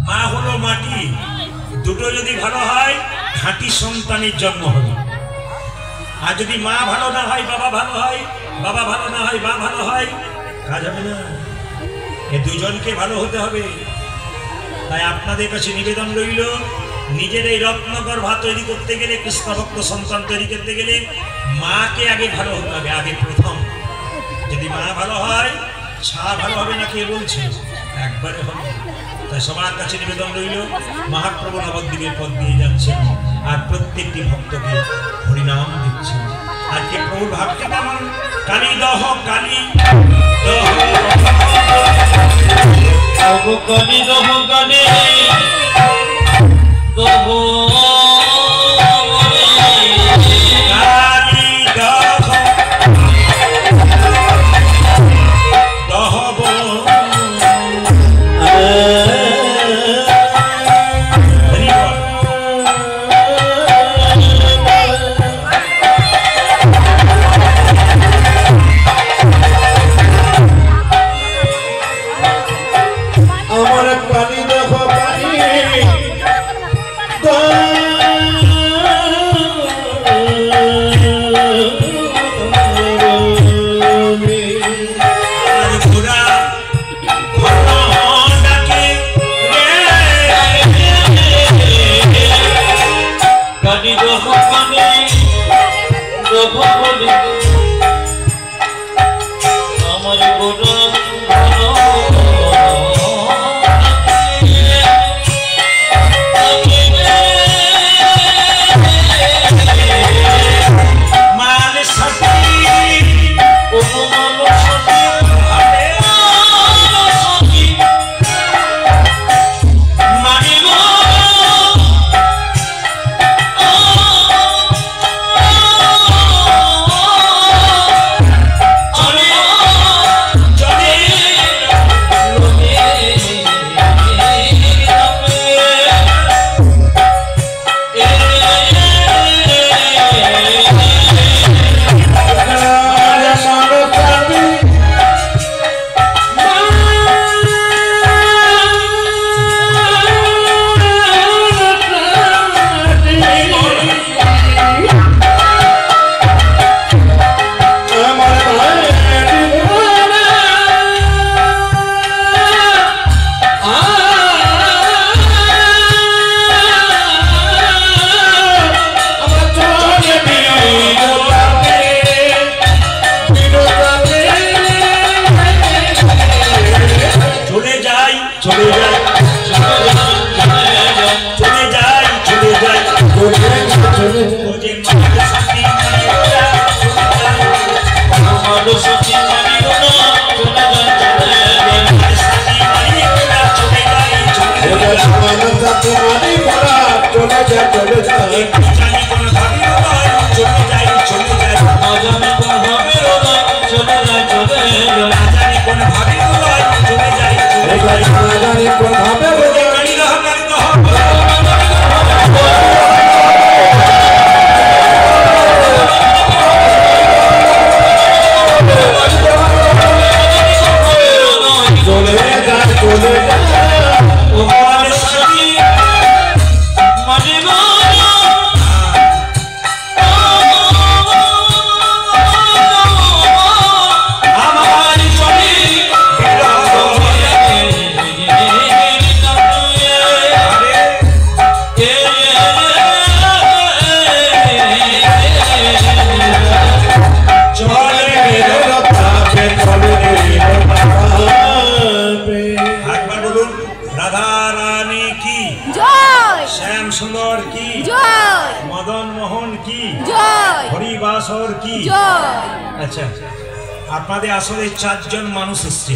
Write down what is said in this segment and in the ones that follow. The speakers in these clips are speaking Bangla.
মা হলো মাটি, দুটো যদি ভালো হয় ঘাঁটি সন্তানের জন্ম হবে। আর যদি মা ভালো না হয় বাবা ভালো হয়, বাবা ভালো না হয় মা ভালো হয়, কাজ হবে না। এ দুজনকে ভালো হতে হবে। তাই আপনাদের কাছে নিবেদন রইল, নিজের এই রত্নগর্ভা তৈরি করতে গেলে, কৃষ্ণভক্ত সন্তান তৈরি করতে গেলে মাকে আগে ভালো হতে হবে, আগে প্রথম। যদি মা ভালো হয় ছা ভালো হবে না, কে বলছে? একবারে হবে। তাই সবার কাছে নিবেদন রইল, মহাপ্রভু নবদ্বীপের পথ দিয়ে যাচ্ছেন আর প্রত্যেকটি ভক্তকে হরিনাম দিচ্ছেন। আজকে প্রভুর ভাবটি কেমন? কালী দহ কালী দহ কালী দহ কালী দহ আপনাদের আসলে 4 জন মানুষ এসছে,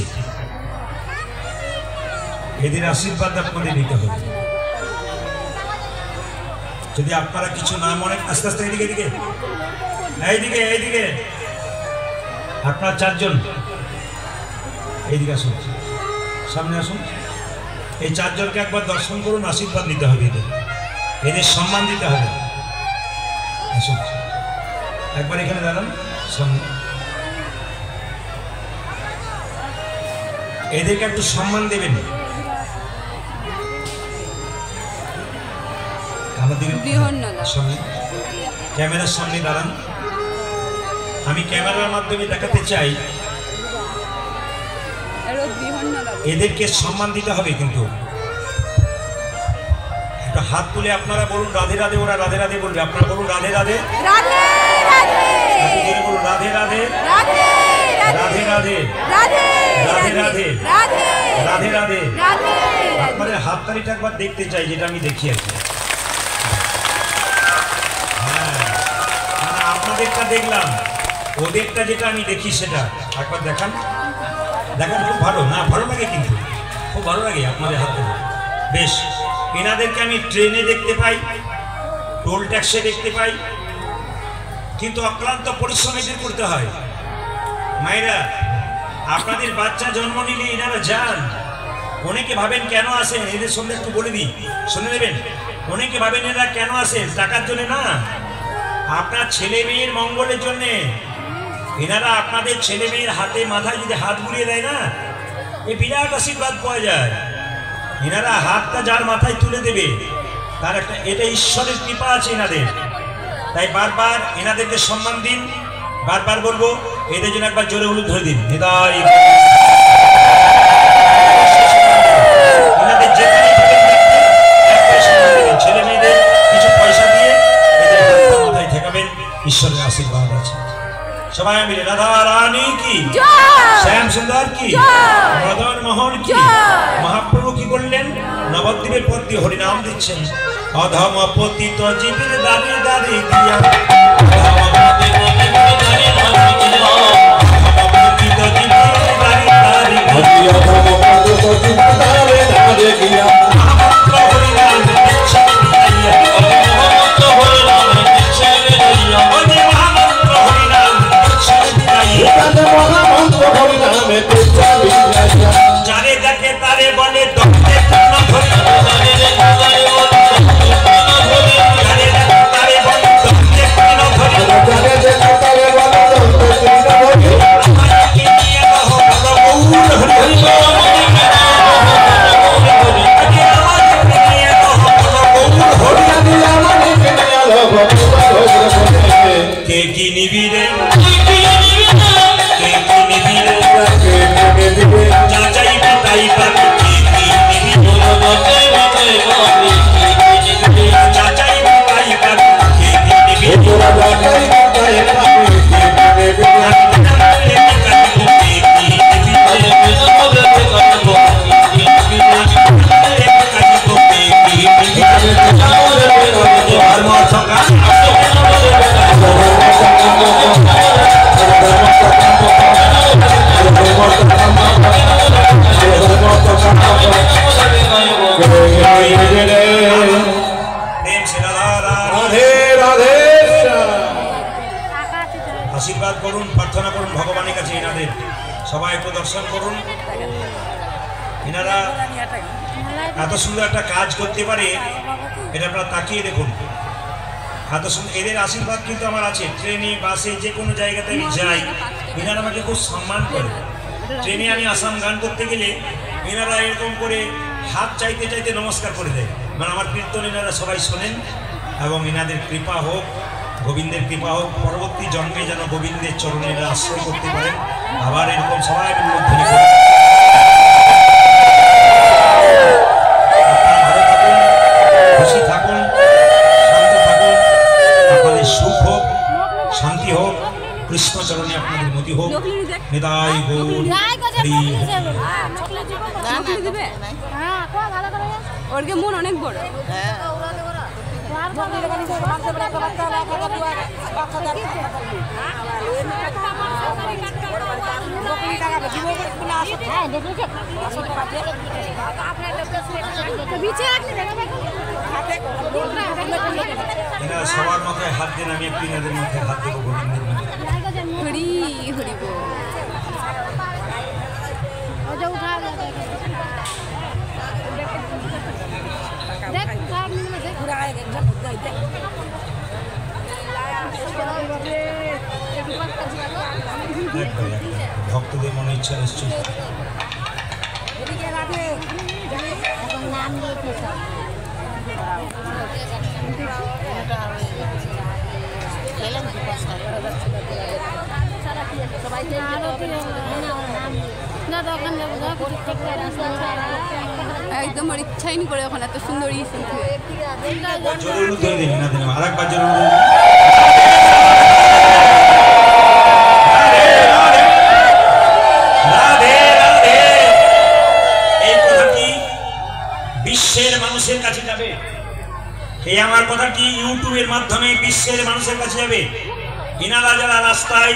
এদের আশীর্বাদ আপনাদের নিতে হবে। যদি আপনারা কিছু না মনে, আস্তে আস্তে এইদিকে এইদিকে এইদিকে এইদিকে আপনারা 4 জন এইদিকে আসুন, সামনে আসুন। এই 4 জনকে একবার দর্শন করুন, আশীর্বাদ নিতে হবে, এদের সম্মান দিতে হবে। আসুন একবার এখানে দাঁড়ান সামনে, এদেরকে একটু সম্মান দেবেন। আমাদের সামনে ক্যামেরার সামনে দাঁড়ান। আমি ক্যামেরার মাধ্যমে দেখাতে চাই এদেরকে সম্মান দিতে হবে, কিন্তু একটা হাত তুলে আপনারা বলুন রাধে রাধে, ওরা রাধে রাধে বলবে, আপনারা বলুন রাধে রাধে, বলুন রাধে রাধে, রাধে রাধে, রাধে রাধে, রাধে রাধে। আপনাদের হাততালিটা একবার দেখতে চাই, যেটা আমি দেখি আর কি। হ্যাঁ, আপনাদেরটা দেখলাম, ওদেরটা যেটা আমি দেখি সেটা একবার দেখান, দেখান। খুব ভালো না, ভালো লাগে, কিন্তু খুব ভালো লাগে আপনাদের হাতে। বেশ, এনাদেরকে আমি ট্রেনে দেখতে পাই, টোল ট্যাক্সে দেখতে পাই, কিন্তু অক্লান্ত পরিশ্রম এদের করতে হয়। মায়েরা, আপনাদের বাচ্চা জন্ম নিলে এনারা যান, অনেকে ভাবেন কেন আসেন, এদের সঙ্গে একটু বলে দিই, শুনে নেবেন। অনেকে ভাবেন এরা কেন আসেন, টাকার জন্য না, আপনার ছেলে মেয়ের মঙ্গলের জন্যে। এনারা আপনাদের ছেলে মেয়ের হাতে মাথায় যদি হাত বুলিয়ে দেয় না, এ বিরাট আশীর্বাদ পাওয়া যায়। এনারা হাতটা যার মাথায় তুলে দেবে, তার একটা, এটা ঈশ্বরের কৃপা আছে এনাদের। তাই বারবার এনাদেরকে সম্মান দিন। বারবার বলবো, এদের জন্য একবার জোরে হলুদ ধরে দিন। নিতাই এনাদের যেখানে ছেলে মেয়েদের কিছু পয়সা দিয়ে এদের মাথায় ঠেকাবেন, ঈশ্বরের আশীর্বাদ আছে। সবাই মিলে রাধা রানী কি, শ্যাম সুন্দর কি, মদন মোহন কি। মহাপ্রভু কি করলেন? নবদ্বীপের পথ দিয়ে হরিনাম দিচ্ছেন। অধম পতিত জীবের দাঁড়ে দাঁড়িয়ে দিয়া, যারে দেখে তারে বলে দক্ষে কৃষ্ণ ধরি, যারে দেখে তারে বলে দক্ষে কৃষ্ণ ধরি, আমাকে নিয়ে রহ বল গৌর হরি হরি, আমাকে নিয়ে রহ বল গৌর হরি। কে কি নিবিড়ে, কে কি নিবিড়ে, যাচাই বাতাই পাবি, যাচাই বাতাই পাবি, আশীর্বাদ করুন, প্রার্থনা করুন ভগবানের কাছে এনাদের। সবাই একটু দর্শন করুন। এনারা এত সুন্দর একটা কাজ করতে পারে, এটা আপনারা তাকিয়ে দেখুন। এত সুন্দর এদের আশীর্বাদ কিন্তু আমার আছে। ট্রেনে, বাসে, যে কোনো জায়গাতে আমি যাই, এনারা আমাকে খুব সম্মান করে। ট্রেনে আমি আসাম গান করতে গেলে এনারা এরকম করে হাত চাইতে চাইতে নমস্কার করে দেয়। মানে আমার কীর্তন এনারা সবাই শোনেন, এবং এনাদের কৃপা হোক, গোবিন্দের কৃপা হোক, পরবর্তী জন্মে যেন গোবিন্দের চরণে এরা আশ্রয় করতে পারেন। আবার এরকম সবাই উল্লেখ করে ভালো থাকুন, খুশি থাকুন, শান্ত থাকুন। আপনাদের সুখ হোক, শান্তি হোক, কৃষ্ণ চরণে আপনাদের মতি হোক। নিতাই গৌর হরি। ওরকে মন অনেক বড়। এনারা সবার মাথায় হাত দেন, আমি একটু এনাদের মাথায় হাত দেবো গোবিন্দের মাথায়। হরি হরি বল। ভক্তদের মনে ইচ্ছা নিশ্চয়ই। নাম দিয়েছে একদম আর ইচ্ছাই নি করে ওখানে এত সুন্দর ই শুনতে জরুরি ধরে দিন না দিন আরেকবার জরুরি এই কথাটি বিশ্বের মানুষের কাছে যাবে এই আমার কথাটি ইউটিউবের মাধ্যমে বিশ্বের মানুষের কাছে যাবে ইনারা যারা রাস্তায়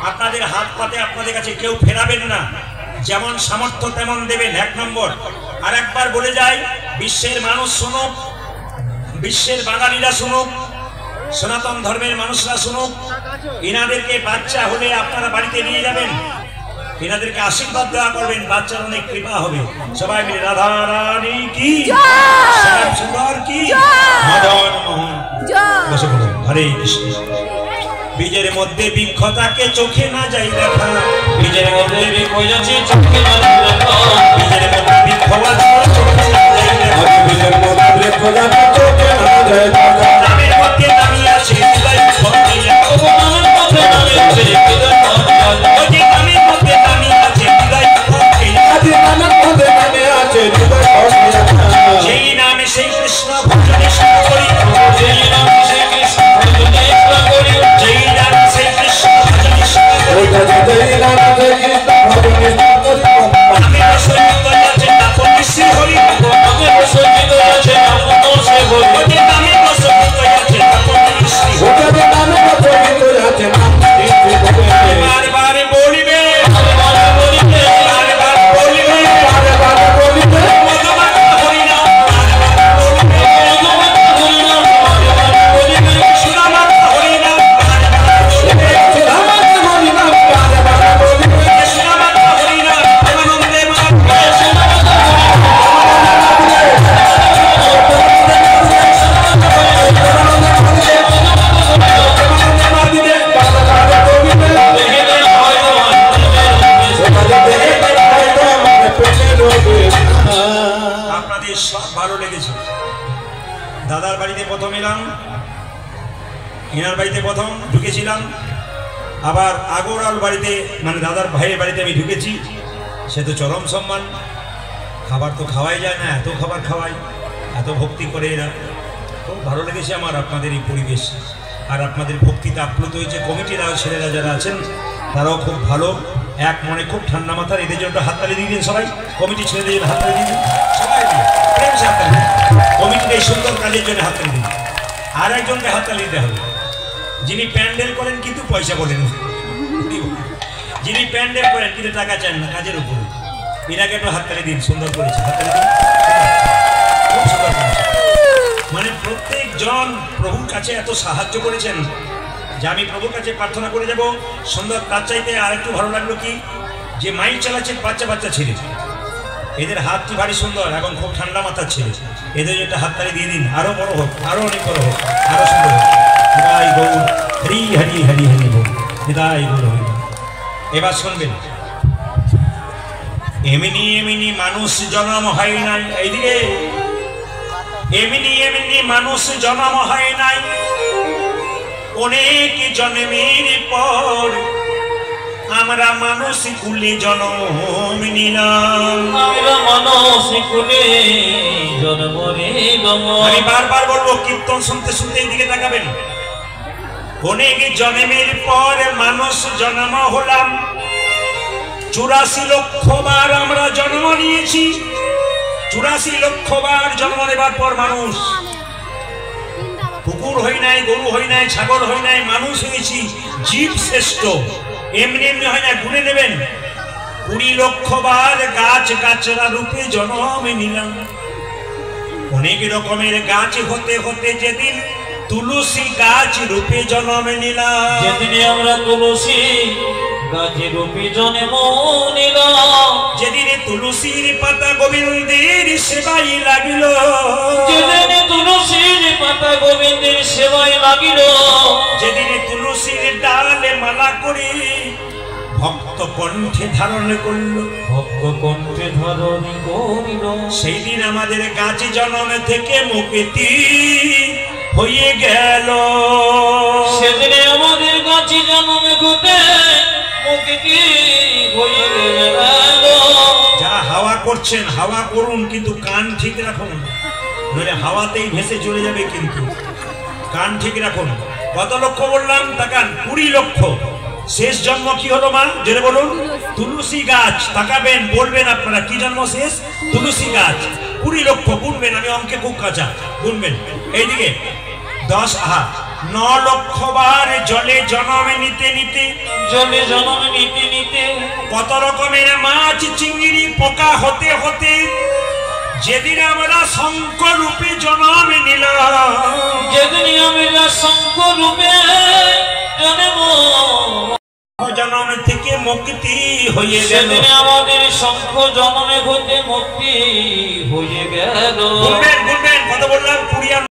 আপনাদের হাত পাতে আপনাদের কাছে কেউ ফেরাবেন না যেমন সামর্থ্য তেমন দেবেন এক নম্বর আর একবার বলে যাই বিশ্বের মানুষ শুনুক বিশ্বের বাঙালিরা শুনুক সনাতন ধর্মের মানুষরা শুনুক ইনাদেরকে বাচ্চা হলে আপনারা বাড়িতে নিয়ে যাবেন ইনাদেরকে আশীর্বাদ দেওয়া করবেন বাচ্চার অনেক কৃপা হবে সবাই মিলে রাধা রানী কি শ্যাম সুন্দর কি মদন মোহন বসে পড়ুন হরে কৃষ্ণ বীজের মধ্যে বৃক্ষটাকে চোখে না যাই দেখা বীজের মধ্যে বৃক্ষ আছে চোখে না দেখা বীজের মধ্যে বৃক্ষ আছে চোখে না যাই দেখা বীজের মধ্যে বৃক্ষ আছে চোখে না যাই দেখা নামের মধ্যে নামি আছে হৃদয় ভরে ও নামের মধ্যে নামে আছে হৃদয় ভরে ওই নামের মধ্যে নামি আছে হৃদয় ভরে আজ নামের মধ্যে নামে আছে হৃদয় ভরে সেই নামে সেই কৃষ্ণ ভজনে শুরু করি যেই নাম সেই কৃষ্ণ ভজনে করি যেই নামে সেই কৃষ্ণ ভজনে শুরু করি ওই কাজে যেই নাম সেই কৃষ্ণ ভজনে করি আমি সৈনিক আছে তাপনি শ্রী হরি আমাদের সজ্জিত আছে নাম সে হরি ওই নামে সৈনিক আছে তাপনি শ্রী ওই কাজে নামে সজ্জিত আছে নাম শ্রী হরি বারবার বলিবে বারবার বলিতে বারবার বলিবে বারবার বলিবে ভগবান হরি নাম বারবার বলিবে ভগবান হরি নাম বারবার বলিবে সুরামান হরি নাম বারবার বলিবে রামার হরি নাম বারবার বলিবে সুরামান হরি নাম প্রেমানন্দে মা আপনাদের সব ভালো লেগেছে দাদার বাড়িতে প্রথম এলাম এনার বাড়িতে প্রথম ঢুকেছিলাম আবার আগরওয়াল বাড়িতে মানে দাদার ভাইয়ের বাড়িতে আমি ঢুকেছি সে তো চরম সম্মান খাবার তো খাওয়াই যায় না এত খাবার খাওয়াই এত ভক্তি করে এরা খুব ভালো লেগেছে আমার আপনাদের এই পরিবেশ আর আপনাদের ভক্তিতে আপ্লুত হয়েছে কমিটিরা ছেলেরা যারা আছেন তারাও খুব ভালো এক মনে খুব ঠান্ডা মাথার এদের জন্য হাততালি দিয়ে দিন সবাই কমিটি ছেলেদের জন্য হাততালি দিয়ে দিন সবাই মিলে প্রেম সে হাততালি দিন কমিটির এই সুন্দর কাজের জন্য হাততালি দিন আর একজনকে হাততালি দিতে হবে যিনি প্যান্ডেল করেন কিন্তু পয়সা বলেন যিনি প্যান্ডেল করেন কিন্তু টাকা চান না কাজের উপরে এনাকে একটু হাততালি দিন সুন্দর করেছে হাততালি দিন খুব সুন্দর করেছে মানে প্রত্যেকজন প্রভুর কাছে এত সাহায্য করেছেন যে আমি প্রভুর কাছে প্রার্থনা করে যাব সুন্দর তার চাইতে আর একটু ভালো লাগলো কি যে মাইক চালাচ্ছে বাচ্চা বাচ্চা ছেলে এদের হাতটি ভারী সুন্দর এখন খুব ঠান্ডা মাথার ছেলে এদের একটা হাততালি দিয়ে দিন আরো বড় হোক আরো অনেক বড় হোক আরো সুন্দর হোক হৃদয় গৌর হরি হরি হরি হরি বল হৃদয় গৌর হরি এবার শুনবেন এমনি এমনি মানুষ জন্ম হয় নাই এইদিকে এমনি এমনি মানুষ জন্ম হয় নাই অনেক জন্মের পর আমরা মানুষ কুলে জন্ম নিলাম আমরা মানুষ কুলে জন্ম নিলাম আমি বারবার বলবো কীর্তন শুনতে শুনতে এইদিকে তাকাবেন অনেক জন্মের পর মানুষ জন্ম হলাম 84 লক্ষ বার আমরা জন্ম নিয়েছি 84 লক্ষ বার জন্ম নেবার পর মানুষ কুকুর হই নাই গরু হই নাই ছাগল হই নাই মানুষ হয়েছি জীব শ্রেষ্ঠ এমনি এমনি হয় না গুনে নেবেন 20 লক্ষ বার গাছ গাছরা রূপে জন্ম নিলাম অনেক রকমের গাছ হতে হতে যেদিন তুলসী গাছ রূপে জন্ম নিলাম যেদিন আমরা তুলসী গাছে রূপে জন্ম নিলাম যেদিন তুলসীর পাতা গোবিন্দের সেবাই লাগিল যেদিন তুলসীর পাতা গোবিন্দের সেবায় লাগিল যেদিন তুলসীর ডালে মালা করে ভক্ত কণ্ঠে ধারণ করল, ভক্ত কণ্ঠে ধারণ করিল। সেই দিন আমাদের গাছে জন্ম থেকে মুক্তি হয়ে গেল। সেদিনে আমাদের গাছে জন্মে ঘটে মুক্তি হয়ে গেল। যারা হাওয়া করছেন হাওয়া করুন, কিন্তু কান ঠিক রাখুন, নইলে হাওয়াতেই ভেসে চলে যাবে। কিন্তু কান ঠিক রাখুন। কত লক্ষ বললাম? তাকান, 20 লক্ষ। শেষ জন্ম কি হলো মা? জোরে বলুন। তুলসী গাছ। তাকাবেন, বলবেন আপনারা কি জন্ম শেষ? তুলসী গাছ। 20 লক্ষ গুনবেন, আমি অঙ্কে খুব কাঁচা, গুনবেন। এইদিকে 10 9 লক্ষ বার জলে জন্ম নিতে নিতে, জলে জন্ম নিতে নিতে, কত রকমের মাছ চিংড়ি পোকা হতে হতে, যেদিন আমরা শঙ্খ রূপে জন্ম নিলাম, যেদিন আমরা শঙ্খ রূপে জন্ম থেকে মুক্তি হয়ে গেল। সেদিন আমাদের শঙ্খ জন্মে হতে মুক্তি হয়ে গেল। বলবেন বলবেন, কত বললাম? 20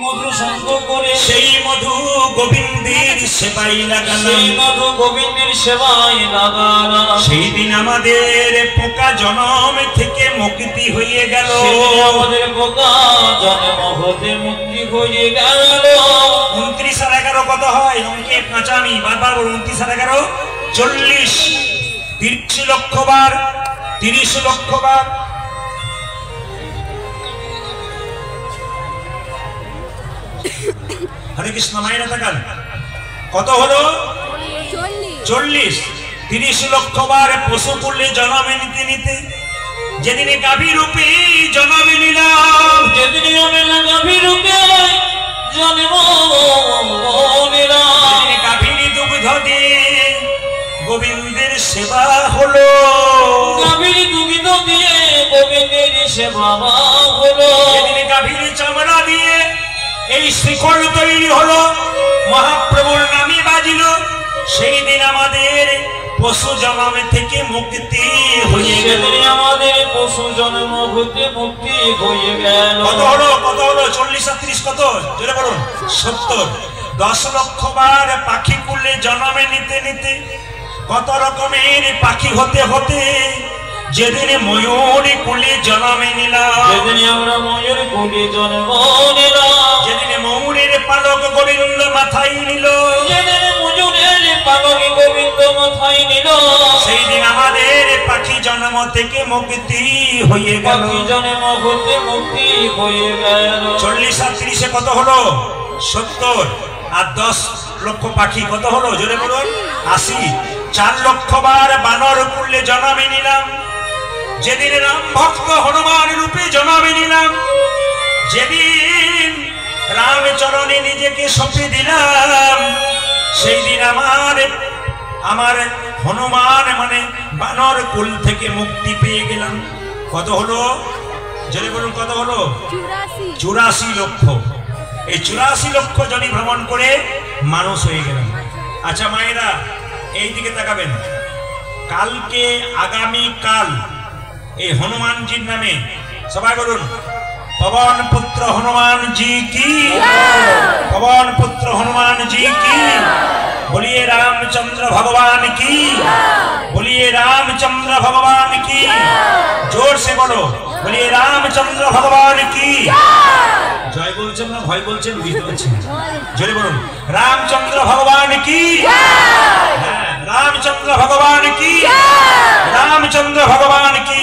মধু শঙ্খ করে সেই মধু গোবিন্দের সেবাই লাগালাম, সেই মধু গোবিন্দের সেবায় লাগালাম। সেই দিন আমাদের পোকা জন্ম থেকে মুক্তি হয়ে গেল। সেদিন আমাদের পোকা জন্ম হতে মুক্তি হয়ে গেল। 29 আর 11 কত হয়? অঙ্কে কাঁচা, আমি বারবার বলুন। 29 আর 11 40। 30 লক্ষ বার, 30 লক্ষ বার। হরে কৃষ্ণ। মায়েরা তাকান, কত হলো? 40। 30 লক্ষ বার পশু করলে জন্ম নিতে নিতে, যেদিনে গাভী রূপে জন্ম নিলাম, যেদিন আমরা গাভী রূপে জন্ম নিলাম, যেদিনে গাভীনি দুগ্ধ দিয়ে গোবিন্দের সেবা হলো, গাভীর দুগ্ধ দিয়ে গোবিন্দের সেবা হলো, যেদিনে গাভীর চামড়া দিয়ে এই শিকল তৈরি হলো, মহাপ্রভুর নামে বাজিল, সেই দিন আমাদের পশু জন্ম থেকে মুক্তি হয়ে গেল। সেদিন আমাদের পশু জন্ম হতে মুক্তি হয়ে গেল। কত হলো? কত হলো? 40 আর 30 কত? জোরে বলুন। 70। 10 লক্ষ বার পাখি কুলে জন্ম নিতে নিতে, কত রকমের পাখি হতে হতে, যেদিন ময়ূর কুলে জন্ম নিলাম, যেদিন আমরা ময়ূর কুলে জন্ম নিলাম, যেদিন ময়ূরের পালক গোবিন্দ মাথায় নিল, যেদিন ময়ূরের পালক গোবিন্দ মাথায় নিল, সেই দিন আমাদের পাখি জন্ম থেকে মুক্তি হয়ে গেল। পাখি জন্ম হতে মুক্তি হয়ে গেল। 40 আর 30 কত হলো? 70। আর 10 লক্ষ পাখি কত হলো? জোরে বলুন। 80। 4 লক্ষ বার বানর কুলে জন্ম নিলাম, যেদিন রাম ভক্ত হনুমান রূপে জন্ম নিলাম, যেদিন রাম চরণে নিজেকে সঁপে দিলাম, সেই দিন আমার হনুমান মানে বানর কুল থেকে মুক্তি পেয়ে গেলাম। কত হলো? জোরে বলুন, কত হলো? 84 লক্ষ। এই 84 লক্ষ জনই ভ্রমণ করে মানুষ হয়ে গেলাম। আচ্ছা মায়েরা, এই দিকে তাকাবেন। কালকে, আগামী কাল এই হনুমানজির নামে সবাই বলুন, पवन पुत्र हनुमान जी की, पवन पुत्र हनुमान जी की, बोलिए रामचंद्र भगवान की, बोलिए रामचंद्र भगवान की, जोर से बोलो, बोलिए रामचंद्र भगवान की। जय बोलছেন না ভয় বলছেন? বুঝতে পারছেন? জোরে বলুন, রামচন্দ্র ভগবান কি, রামচন্দ্র ভগবান কি, রামচন্দ্র ভগবান কি।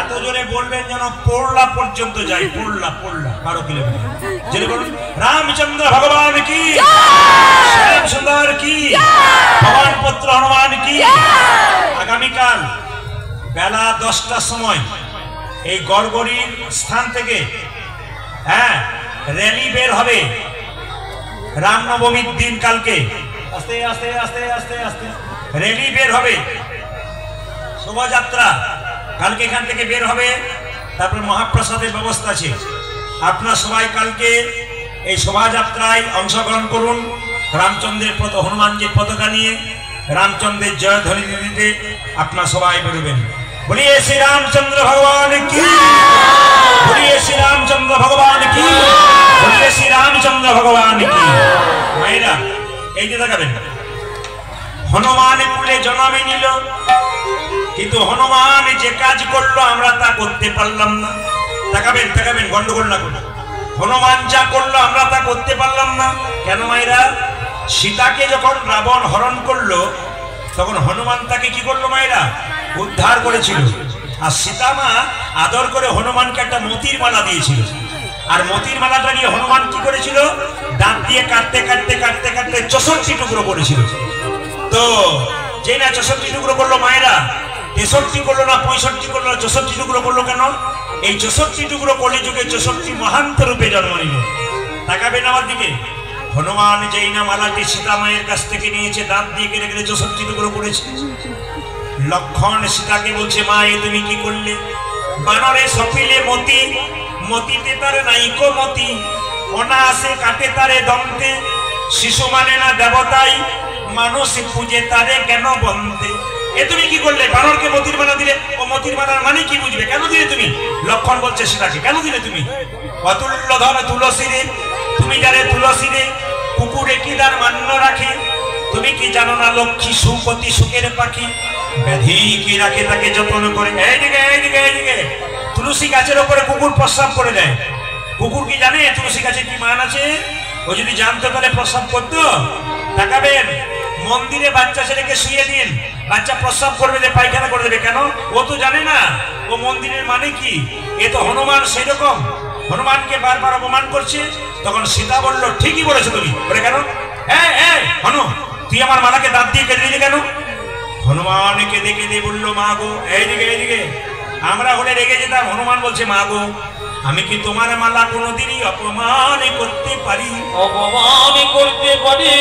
এত জোরে বলবেন যেন পোড়লা পর্যন্ত যায়, পোড়লা 12 কিলোমিটার। জোরে বলুন, রামচন্দ্র ভগবান কি, শ্যাম সুন্দর কি, পবন পুত্র হনুমান কি। আগামীকাল বেলা 10টার সময় এই গড়গড়ির স্থান থেকে র্যালি বের হবে। রামনবমীর দিন কালকে আস্তে আস্তে আস্তে আস্তে আস্তে র্যালি বের হবে, শোভাযাত্রা কালকে এখান থেকে বের হবে। তারপরে মহাপ্রসাদের ব্যবস্থা আছে। আপনারা সবাই কালকে এই শোভাযাত্রায় অংশগ্রহণ করুন। রামচন্দ্রের হনুমানজির পতাকা নিয়ে রামচন্দ্রের জয়ধ্বনি দিতে আপনারা সবাই বেরোবেন। बोलिए श्री रामचंद्र भगवान की, बोलिए श्री रामचंद्र भगवान की, बोलिए श्री रामचंद्र भगवान की। मायरा এই যে দেখাবেন হনুমান কুলে জন্মে নিল, কিন্তু হনুমান যে কাজ করলো আমরা তা করতে পারলাম না। তাকাবেন তাকাবেন, গন্ডগোল না করুন। হনুমান যা করলো আমরা তা করতে পারলাম না। কেন মায়েরা? সীতাকে যখন রাবণ হরণ করলো তখন হনুমান তাকে কি করলো মায়েরা? উদ্ধার করেছিল। আর সীতামা আদর করে হনুমানকে একটা মতির মালা দিয়েছিল। আর মতির মালাটা নিয়ে হনুমান কি করেছিল? দাঁত দিয়ে কাটতে কাটতে কাটতে কাটতে 64 টুকরো করেছিল। তো যে না 64 টুকরো করলো মায়েরা, 63 করলো না, 65 করলো না, 64 টুকরো করলো কেন? এই 64 টুকরো কলিযুগে 64 মহান্ত রূপে জন্ম নিল। তাকাবেন আমার দিকে। হনুমান যেই না মালাটি সীতা মায়ের কাছ থেকে নিয়েছে, দাঁত দিয়ে কেটে কেটে 64 টুকরো করেছে। লক্ষণ সীতাকে বলছে, মা এ তুমি কি করলে? বানরে সপিলে মতি, মতিতে তার নাইকো মতি, অনায়াসে কাটে তারে দন্তে, শিশু মানে না দেবতাই, মানুষ পূজে তারে কেন বন্তে। এ তুমি কি করলে? বানরকে মতির মালা দিলে। ও মতির মালার মানে কি বুঝবে? কেন দিলে তুমি? লক্ষণ বলছে সীতাকে, কেন দিলে তুমি? অতুল্য ধন তুলসী রে, তুমি যারে তুলসী রে, কুকুরে কি তার মান্য রাখে, তুমি কি জানো না লক্ষ্মী সুপতি সুখের পাখি, ব্যাধি কি রাখে তাকে যত্ন করে। এইদিকে এইদিকে এইদিকে, তুলসী গাছের ওপরে কুকুর প্রস্রাব করে দেয়। কুকুর কি জানে তুলসী গাছে কি মান আছে? ও যদি জানতো তাহলে প্রস্রাব করতো? তাকাবেন, মন্দিরে বাচ্চা ছেলেকে শুয়ে দিন, বাচ্চা প্রস্রাব করবে, পায়খানা করে দেবে, কেন? ও তো জানে না ও মন্দিরের মানে কি। এ তো হনুমান সেরকম, হনুমানকে বারবার অপমান করছে। তখন সীতা বলল, ঠিকই বলেছো তুমি। বলে কেন? হনু, তুই আমার মালাকে দাঁত দিয়ে কেটে দিলি কেন? হনুমানকে দেখে দিয়ে বললো, মা গো, এইদিকে এইদিকে। আমরা হলে রেগে যেতাম। হনুমান বলছে, মা গো, আমি কি তোমার মালা কোনোদিনই অপমান করতে পারি? অপমান করতে পারি?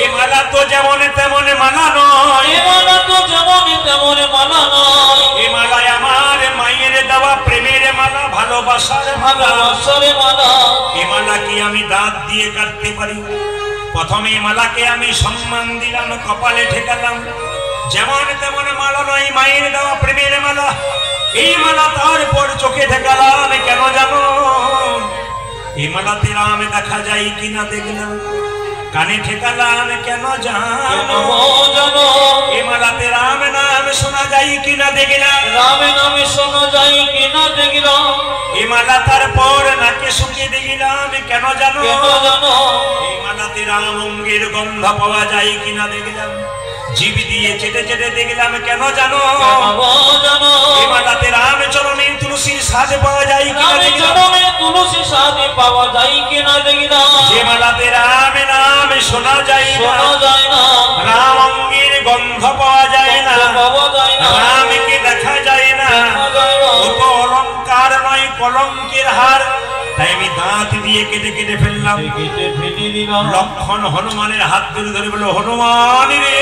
এ মালা তো যেমন তেমন মালা নয়, এ মালা তো যেমন তেমন মালা নয়, এ মালায় আমার মায়ের দেওয়া প্রেমের মালা, ভালোবাসার ভালোবাসার মালা। এ মালা কি আমি দাঁত দিয়ে কাটতে পারি? প্রথমে মালাকে আমি সম্মান দিলাম, কপালে ঠেকালাম। যেমন তেমন মালা নয়, মায়ের দেওয়া প্রেমের মালা। এই মালা তারপর চোখে ঠেকালাম, কেন জানো? এই মালাতে রাম দেখা যায় কিনা দেখলাম, কানে ঠেকালাম, কেন জানো? এই মালাতে রাম নাম শোনা যায় কিনা দেখলাম, রাম নামে শোনা যায় কিনা দেখলাম। এই মালা তারপর নাকে শুকে দেখলাম, কেন জানো? এই মালাতে রাম অঙ্গের গন্ধ পাওয়া যায় কিনা দেখলাম, জীব দিয়ে চেটে চেটে দেখলাম, কেন জানো? এই মালাতে রাম চরণে তুলসীর স্বাদ পাওয়া যায় কিনা দেখলাম, তুলসী স্বাদ পাওয়া যায় কিনা দেখলাম। যে মালাতে রাম নাম শোনা যায় না, রাম অঙ্গের গন্ধ পাওয়া যায় না, রামকে দেখা যায় না, ও তো অলঙ্কার নয় কলঙ্কের হার। তাই আমি দাঁত দিয়ে কেটে কেটে ফেললাম। লক্ষণ হনুমানের হাত ধরে ধরে বলল, হনুমান রে,